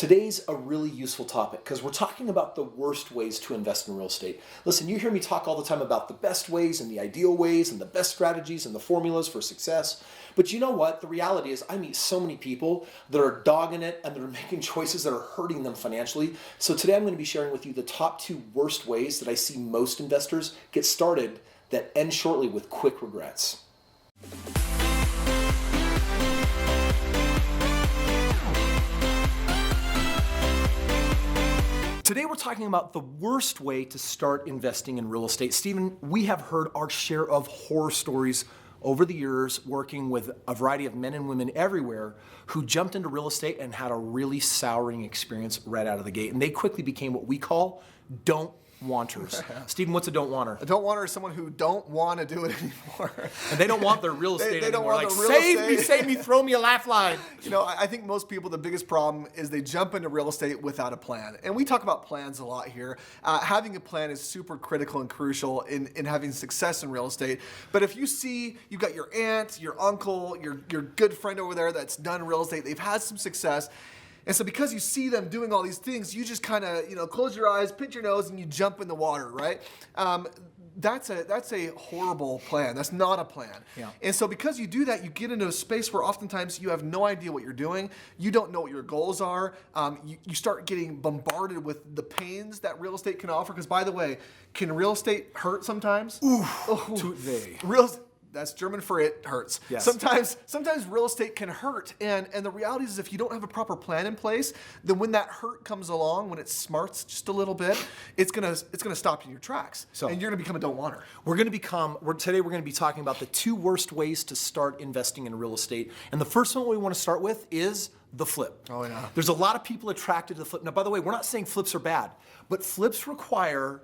Today's a really useful topic because we're talking about the worst ways to invest in real estate. Listen, you hear me talk all the time about the best ways and the ideal ways and the best strategies and the formulas for success. But you know what? The reality is I meet so many people that are dogging it and that are making choices that are hurting them financially. So today I'm going to be sharing with you the top 2 worst ways that I see most investors get started that end shortly with quick regrets. Today we're talking about the worst way to start investing in real estate. Stephen, we have heard our share of horror stories over the years working with a variety of men and women everywhere who jumped into real estate and had a really souring experience right out of the gate. And they quickly became what we call don't wanters. Stephen, what's a don't wanter? A don't wanter is someone who don't want to do it anymore. And they don't want their real estate they don't anymore. want Like, the real save me, throw me a lifeline. You know, I think most people, the biggest problem is they jump into real estate without a plan. And we talk about plans a lot here. Having a plan is super critical and crucial in having success in real estate. But if you see you've got your aunt, your uncle, your good friend over there that's done real estate, they've had some success. And so because you see them doing all these things, you just kind of, close your eyes, pinch your nose, and you jump in the water, right? That's a horrible plan. That's not a plan. Yeah. And so because you do that, you get into a space where oftentimes you have no idea what you're doing. You don't know what your goals are. You start getting bombarded with the pains that real estate can offer. Because by the way, can real estate hurt sometimes? That's German for it hurts. Yes. Sometimes real estate can hurt. And the reality is if you don't have a proper plan in place, then when that hurt comes along, when it smarts just a little bit, it's gonna stop you in your tracks. And you're gonna become a don't wanter. Today we're gonna be talking about the 2 worst ways to start investing in real estate. And the first one we want to start with is the flip. Oh yeah. There's a lot of people attracted to the flip. Now, by the way, we're not saying flips are bad, but flips require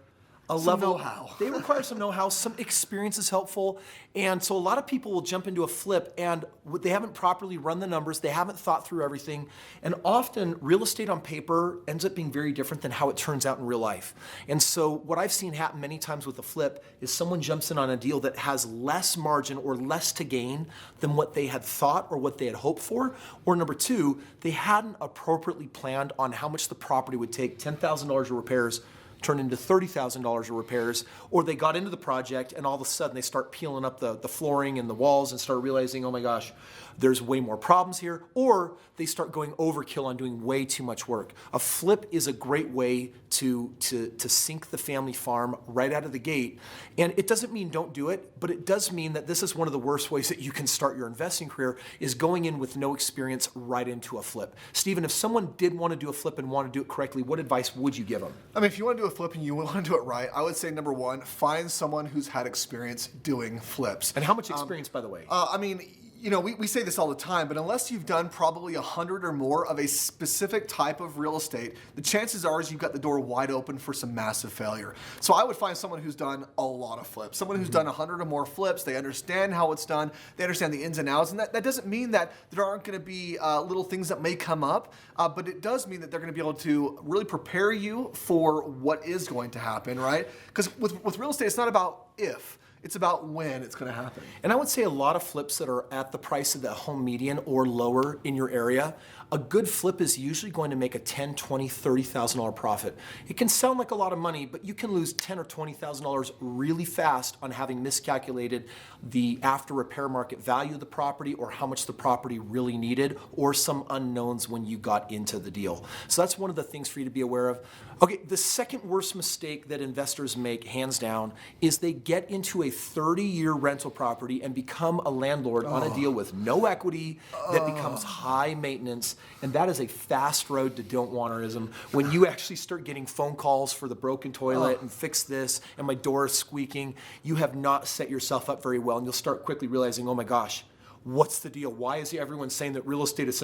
some know-how. They require some know-how, some experience is helpful. And so a lot of people will jump into a flip and they haven't properly run the numbers, they haven't thought through everything. And often real estate on paper ends up being very different than how it turns out in real life. And so what I've seen happen many times with a flip is someone jumps in on a deal that has less margin or less to gain than what they had thought or what they had hoped for. Or number 2, they hadn't appropriately planned on how much the property would take, $10,000 of repairs, turn into $30,000 of repairs, or they got into the project and all of a sudden they start peeling up the flooring and the walls and start realizing, oh my gosh, there's way more problems here, or they start going overkill on doing way too much work. A flip is a great way to sink the family farm right out of the gate. And it doesn't mean don't do it, but it does mean that this is one of the worst ways that you can start your investing career is going in with no experience right into a flip. Stephen, if someone did want to do a flip and want to do it correctly, what advice would you give them? I mean, if you want to do a flip and you want to do it right, I would say number 1, find someone who's had experience doing flips. And how much experience, by the way? We say this all the time, but unless you've done probably 100 or more of a specific type of real estate, the chances are is you've got the door wide open for some massive failure. So I would find someone who's done a lot of flips, someone who's done 100 or more flips. They understand how it's done. They understand the ins and outs. And that doesn't mean that there aren't going to be little things that may come up, but it does mean that they're going to be able to really prepare you for what is going to happen, right? Because with real estate, it's not about if. It's about when it's going to happen. And I would say a lot of flips that are at the price of the home median or lower in your area, a good flip is usually going to make a $10,000, $20,000, $30,000 profit. It can sound like a lot of money, but you can lose $10,000 or $20,000 really fast on having miscalculated the after repair market value of the property or how much the property really needed or some unknowns when you got into the deal. So that's one of the things for you to be aware of. Okay, the second worst mistake that investors make, hands down, is they get into a 30-year rental property and become a landlord on a deal with no equity that becomes high maintenance. And that is a fast road to don't wanterism. When you actually start getting phone calls for the broken toilet and fix this and my door is squeaking, you have not set yourself up very well. And you'll start quickly realizing, oh my gosh, what's the deal? Why is everyone saying that real estate is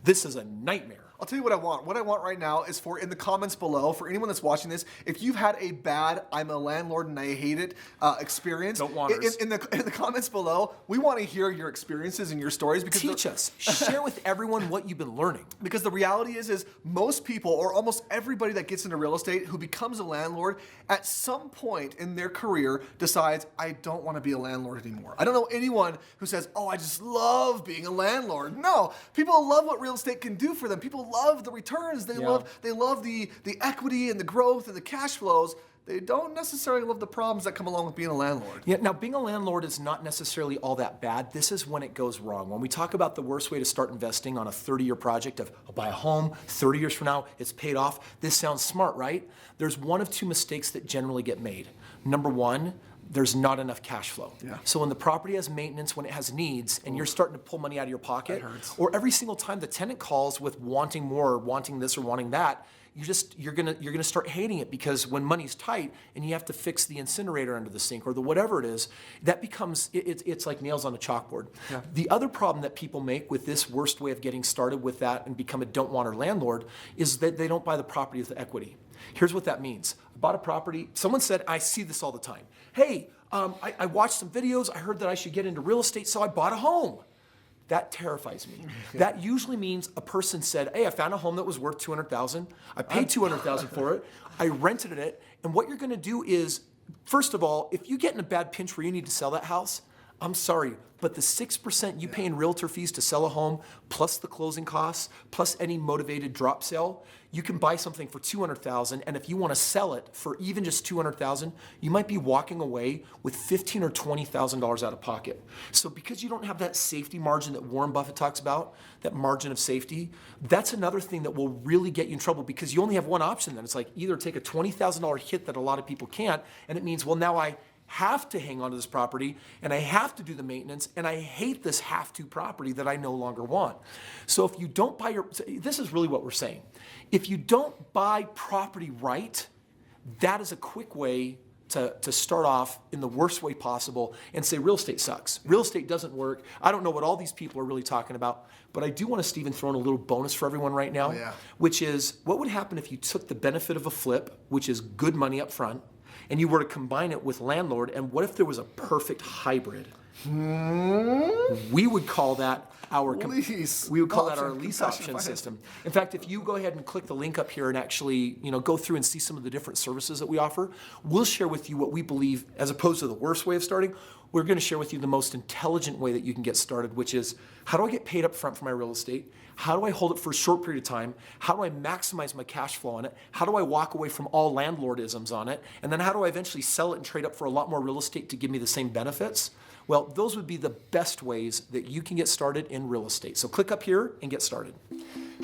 this is a nightmare? I'll tell you what I want. What I want right now is for in the comments below, for anyone that's watching this, if you've had a bad I'm a landlord and I hate it experience, in the comments below, we want to hear your experiences and your stories. Because Teach us. Share with everyone what you've been learning. Because the reality is most people or almost everybody that gets into real estate who becomes a landlord at some point in their career decides, I don't want to be a landlord anymore. I don't know anyone who says, oh, I just love being a landlord. No, people love what real estate can do for them. People people love the returns. They Yeah. love the equity and the growth and the cash flows. They don't necessarily love the problems that come along with being a landlord. Yeah, now being a landlord is not necessarily all that bad. This is when it goes wrong. When we talk about the worst way to start investing on a 30-year project of I'll buy a home, 30 years from now, it's paid off. This sounds smart, right? There's one of two mistakes that generally get made. Number one, there's not enough cash flow. Yeah. So when the property has maintenance, when it has needs, and you're starting to pull money out of your pocket, or every single time the tenant calls with wanting more, or wanting this or wanting that, you're gonna start hating it, because when money's tight and you have to fix the incinerator under the sink or the whatever it is, that becomes it's like nails on a chalkboard. Yeah. The other problem that people make with this worst way of getting started with that and become a don't want or landlord is that they don't buy the property with equity. Here's what that means. I bought a property. Someone said, I see this all the time. Hey, I watched some videos. I heard that I should get into real estate, so I bought a home. That terrifies me. That usually means a person said, hey, I found a home that was worth $200,000. I paid $200,000 for it. I rented it. And what you're going to do is, first of all, if you get in a bad pinch where you need to sell that house, I'm sorry, but the 6% you pay in realtor fees to sell a home, plus the closing costs, plus any motivated drop sale, you can buy something for $200,000, and if you want to sell it for even just $200,000, you might be walking away with $15,000 or $20,000 out of pocket. So because you don't have that safety margin that Warren Buffett talks about, that margin of safety, that's another thing that will really get you in trouble, because you only have one option then. It's like either take a $20,000 hit that a lot of people can't, and it means, well, now I have to hang on to this property and I have to do the maintenance, and I hate this have to property that I no longer want. So if you don't buy this is really what we're saying. If you don't buy property right, that is a quick way to start off in the worst way possible and say real estate sucks. Real estate doesn't work. I don't know what all these people are really talking about, but I do want to, Stephen, throw in a little bonus for everyone right now, which is what would happen if you took the benefit of a flip, which is good money up front, and you were to combine it with landlord, and what if there was a perfect hybrid? We would call that our lease. We would call that our lease option system. In fact, if you go ahead and click the link up here and actually, go through and see some of the different services that we offer, we'll share with you what we believe, as opposed to the worst way of starting, we're going to share with you the most intelligent way that you can get started, which is, how do I get paid up front for my real estate? How do I hold it for a short period of time? How do I maximize my cash flow on it? How do I walk away from all landlordisms on it? And then how do I eventually sell it and trade up for a lot more real estate to give me the same benefits? Well, those would be the best ways that you can get started in real estate. So click up here and get started.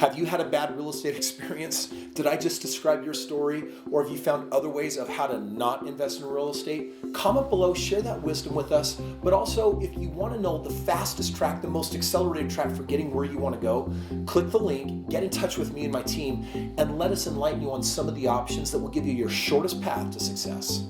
Have you had a bad real estate experience? Did I just describe your story? Or have you found other ways of how to not invest in real estate? Comment below, share that wisdom with us. But also, if you want to know the fastest track, the most accelerated track for getting where you want to go, click the link, get in touch with me and my team, and let us enlighten you on some of the options that will give you your shortest path to success.